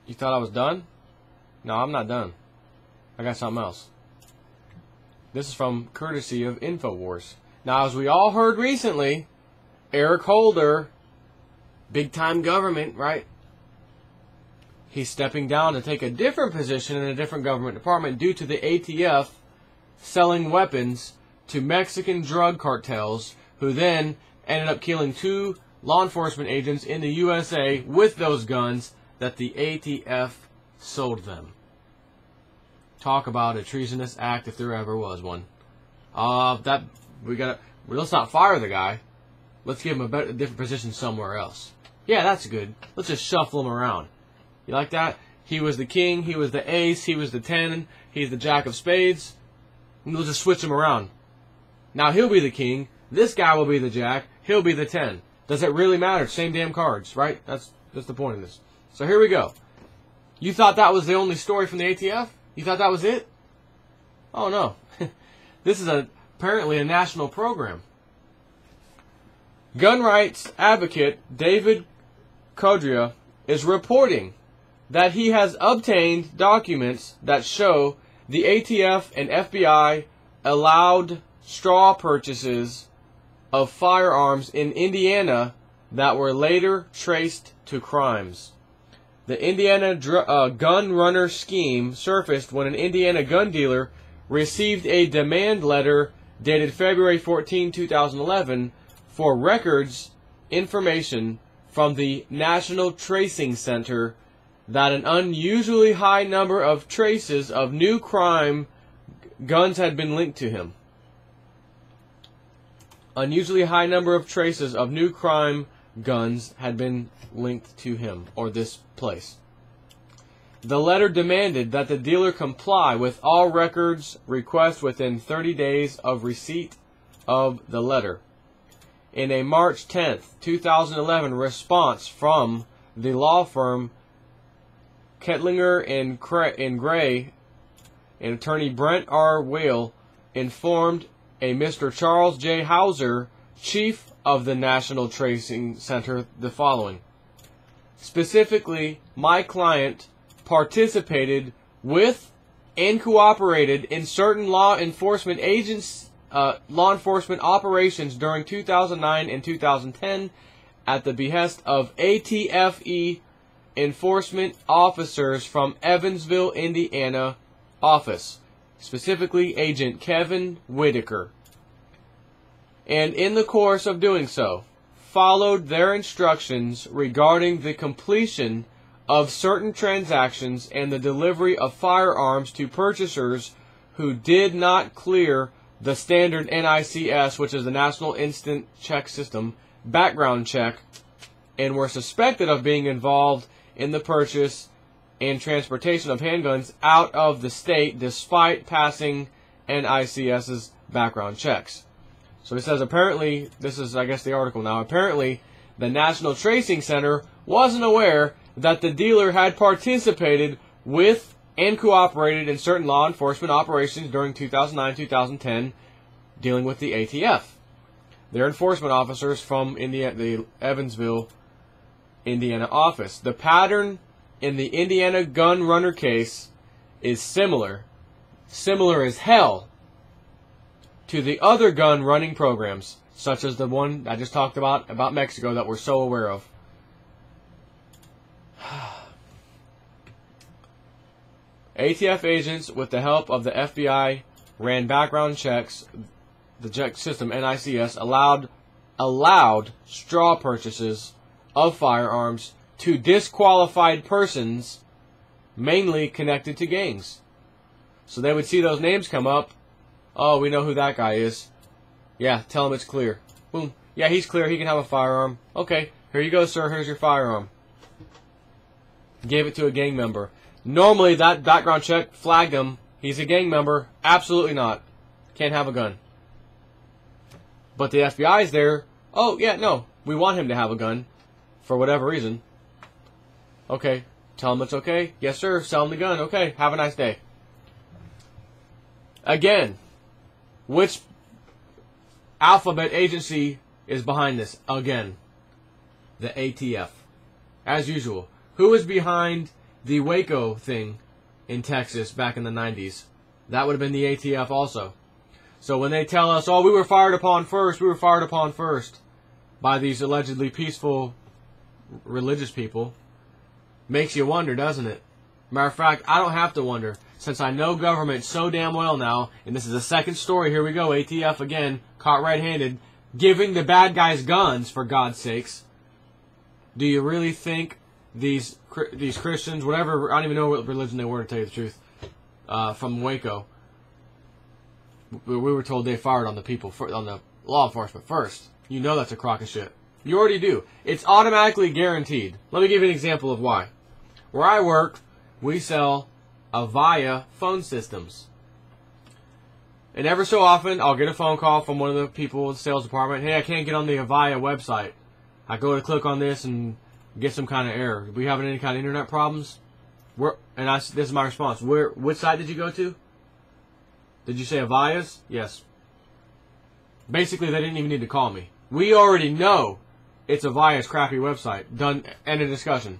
You thought I was done? No, I'm not done. I got something else. This is from courtesy of InfoWars. Now, as we all heard recently, Eric Holder, big-time government, right? He's stepping down to take a different position in a different government department due to the ATF selling weapons to Mexican drug cartels, who then ended up killing 2 law enforcement agents in the USA with those guns that the ATF sold them. Talk about a treasonous act if there ever was one. Let's not fire the guy. Let's give him a different position somewhere else. Yeah, that's good. Let's just shuffle him around. You like that? He was the king, he was the ace, he was the 10, he's the jack of spades. And we'll just switch him around. Now he'll be the king, this guy will be the jack, he'll be the 10. Does it really matter? Same damn cards, right? That's the point of this. So here we go. You thought that was the only story from the ATF? You thought that was it? Oh no. This is apparently a national program. Gun rights advocate David Codrea is reporting that he has obtained documents that show the ATF and FBI allowed straw purchases of firearms in Indiana that were later traced to crimes. The Indiana gun runner scheme surfaced when an Indiana gun dealer received a demand letter dated February 14, 2011 for records information from the National Tracing Center that an unusually high number of traces of new crime guns had been linked to him. Unusually high number of traces of new crime guns had been linked to him, or this place. The letter demanded that the dealer comply with all records requests within 30 days of receipt of the letter. In a March 10, 2011 response from the law firm Kettlinger and Gray, and attorney Brent R. Whale informed a Mr. Charles J. Hauser, chief of the National Tracing Center, the following. Specifically, my client participated with and cooperated in certain law enforcement operations during 2009 and 2010 at the behest of ATFE enforcement officers from Evansville, Indiana office, specifically Agent Kevin Whitaker, and in the course of doing so, followed their instructions regarding the completion of certain transactions and the delivery of firearms to purchasers who did not clear the standard NICS, which is the National Instant Check System, background check, and were suspected of being involved in the purchase and transportation of handguns out of the state despite passing NICS's background checks. So he says apparently, this is I guess the article now, apparently the National Tracing Center wasn't aware that the dealer had participated with and cooperated in certain law enforcement operations during 2009-2010 dealing with the ATF. They're enforcement officers from the Evansville, Indiana office. The pattern in the Indiana gun runner case is similar as hell to the other gun running programs, such as the one I just talked about Mexico, that we're so aware of. ATF agents, with the help of the FBI, ran background checks. The check system, NICS, allowed straw purchases of firearms to disqualified persons, mainly connected to gangs. So they would see those names come up. Oh, we know who that guy is. Yeah, tell him it's clear. Boom. Yeah, he's clear. He can have a firearm. Okay, here you go, sir. Here's your firearm. Gave it to a gang member. Normally, that background check flagged him. He's a gang member. Absolutely not. Can't have a gun. But the FBI's there. Oh, yeah, no. We want him to have a gun. For whatever reason. Okay. Tell him it's okay. Yes, sir. Sell him the gun. Okay. Have a nice day. Again, which alphabet agency is behind this? Again, the ATF. As usual. Who is behind the Waco thing in Texas back in the 90s. That would have been the ATF also. So when they tell us, oh, we were fired upon first by these allegedly peaceful religious people, makes you wonder, doesn't it? Matter of fact, I don't have to wonder, since I know government so damn well now, and this is the second story, here we go, ATF again, caught red-handed, giving the bad guys guns, for God's sakes. Do you really think these Christians, whatever, I don't even know what religion they were, to tell you the truth, from Waco, we were told they fired on the people, on the law enforcement first. You know that's a crock of shit. You already do. It's automatically guaranteed. Let me give you an example of why. Where I work, we sell Avaya phone systems. And ever so often, I'll get a phone call from one of the people in the sales department. Hey, I can't get on the Avaya website. I go to click on this and get some kind of error. Are we having any kind of internet problems? This is my response. Which site did you go to? Did you say Avaya's? Yes. Basically, they didn't even need to call me. We already know it's Avaya's crappy website. Done. End of discussion.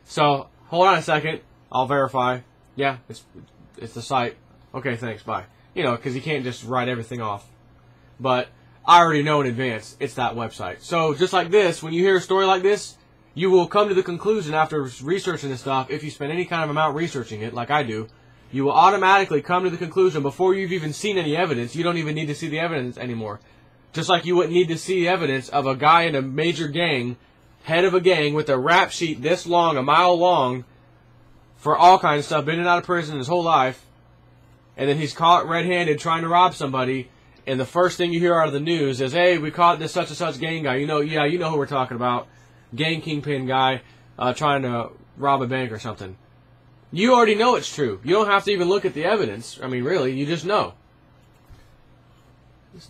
So, hold on a second. I'll verify. Yeah, it's the site. Okay, thanks. Bye. You know, because you can't just write everything off. But I already know in advance it's that website. So, just like this, when you hear a story like this, you will come to the conclusion after researching this stuff, if you spend any kind of amount researching it, like I do, you will automatically come to the conclusion before you've even seen any evidence. You don't even need to see the evidence anymore. Just like you wouldn't need to see evidence of a guy in a major gang, head of a gang, with a rap sheet this long, a mile long, for all kinds of stuff, been in and out of prison his whole life, and then he's caught red-handed trying to rob somebody, and the first thing you hear out of the news is, hey, we caught this such-and-such gang guy. You know who we're talking about. Gang kingpin guy trying to rob a bank or something. You already know it's true. You don't have to even look at the evidence. I mean, really, you just know.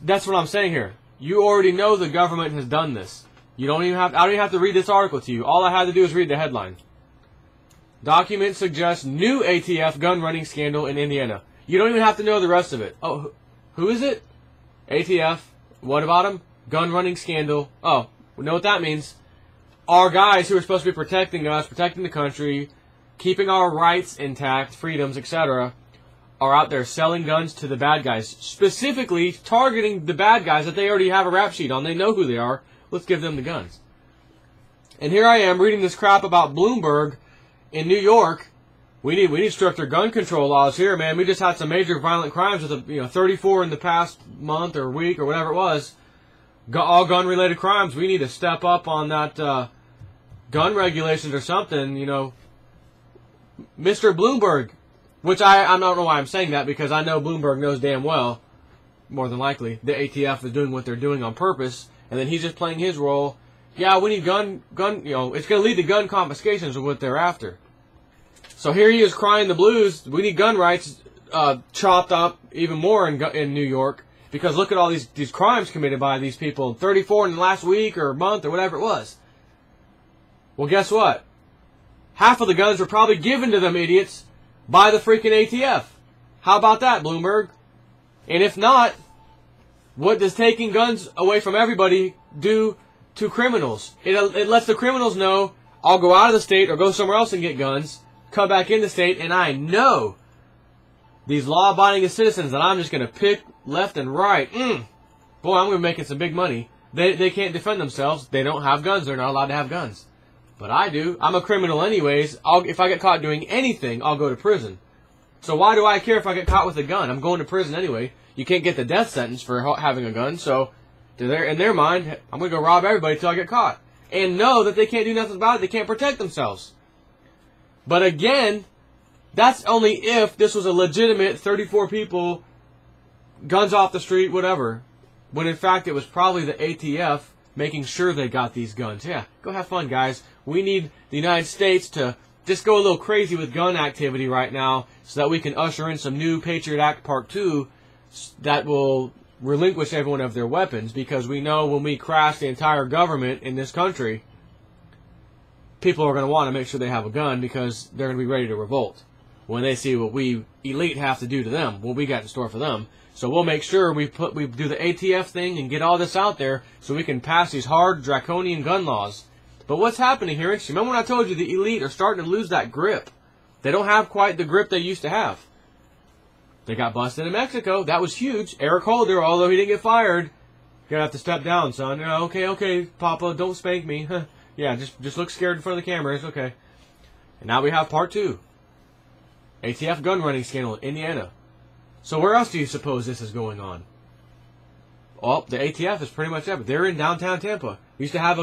That's what I'm saying here. You already know the government has done this. I don't even have to read this article to you. All I had to do is read the headline. Document suggests new ATF gun running scandal in Indiana. You don't even have to know the rest of it. Oh, who is it? ATF. What about them? Gun running scandal. Oh, we know what that means. Our guys who are supposed to be protecting us, protecting the country, keeping our rights intact, freedoms, etc., are out there selling guns to the bad guys, specifically targeting the bad guys that they already have a rap sheet on. They know who they are. Let's give them the guns. And here I am reading this crap about Bloomberg in New York. We need stricter gun control laws here, man. We just had some major violent crimes with 34 in the past month or week or whatever it was. All gun-related crimes. We need to step up on that gun regulations or something, Mr. Bloomberg, which I don't know why I'm saying that, because I know Bloomberg knows damn well, more than likely, the ATF is doing what they're doing on purpose, and then he's just playing his role. Yeah, we need gun, it's going to lead to gun confiscations of what they're after. So here he is crying the blues. We need gun rights chopped up even more in New York, because look at all these crimes committed by these people, 34 in the last week or month or whatever it was. Well, guess what? Half of the guns were probably given to them idiots by the freaking ATF. How about that, Bloomberg? And if not, what does taking guns away from everybody do to criminals? It lets the criminals know, I'll go out of the state or go somewhere else and get guns, come back in the state, and I know these law-abiding citizens that I'm just going to pick left and right. Boy, I'm going to be making some big money. They can't defend themselves. They don't have guns. They're not allowed to have guns. But I do. I'm a criminal anyways. If I get caught doing anything, I'll go to prison. So why do I care if I get caught with a gun? I'm going to prison anyway. You can't get the death sentence for having a gun. So in their mind, I'm going to go rob everybody till I get caught. And know that they can't do nothing about it. They can't protect themselves. But again, that's only if this was a legitimate 34 people, guns off the street, whatever. When in fact it was probably the ATF making sure they got these guns. Yeah, go have fun, guys. We need the United States to just go a little crazy with gun activity right now so that we can usher in some new Patriot Act Part 2 that will relinquish everyone of their weapons, because we know when we crash the entire government in this country, people are going to want to make sure they have a gun because they're going to be ready to revolt when they see what we elite have to do to them, what we got in store for them. So we'll make sure we do the ATF thing and get all this out there so we can pass these hard, draconian gun laws But what's happening here? Remember when I told you the elite are starting to lose that grip? They don't have quite the grip they used to have. They got busted in Mexico. That was huge. Eric Holder, although he didn't get fired, you're gonna have to step down, son. Okay, Papa, don't spank me. Yeah, just look scared in front of the camera. It's okay. And now we have part 2. ATF gun running scandal in Indiana. So where else do you suppose this is going on? Well, the ATF is pretty much everywhere. They're in downtown Tampa. I used to have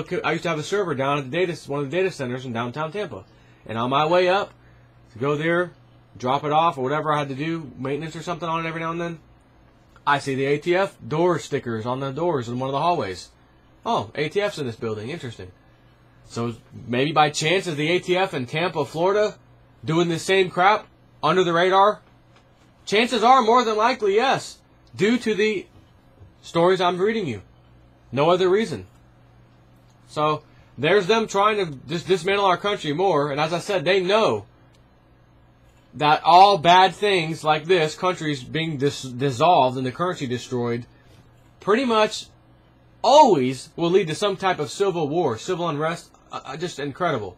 a server down at one of the data centers in downtown Tampa. And on my way up to go there, drop it off or whatever I had to do, maintenance or something on it every now and then, I see the ATF door stickers on the doors in one of the hallways. Oh, ATF's in this building. Interesting. So maybe by chance is the ATF in Tampa, Florida, doing the same crap under the radar? Chances are, more than likely, yes. Due to the stories I'm reading you. No other reason. So there's them trying to just dismantle our country more. And as I said, they know that all bad things like this, countries being dissolved and the currency destroyed, pretty much always will lead to some type of civil war, civil unrest. Just incredible.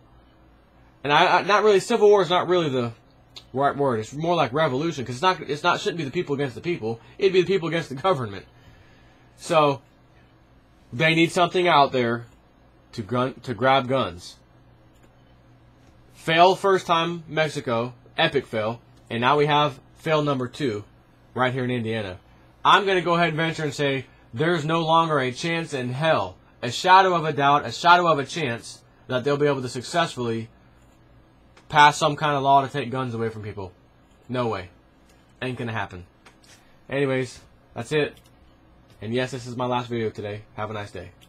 And not really, civil war is not really the right word. It's more like revolution, because shouldn't be the people against the people. It'd be the people against the government. So they need something out there to grab guns. Fail first time, Mexico, epic fail, and now we have fail number 2 right here in Indiana. I'm going to go ahead and venture and say there's no longer a chance in hell, a shadow of a doubt, a shadow of a chance that they'll be able to successfully pass some kind of law to take guns away from people. No way. Ain't gonna happen. Anyways, that's it. And yes, this is my last video today. Have a nice day.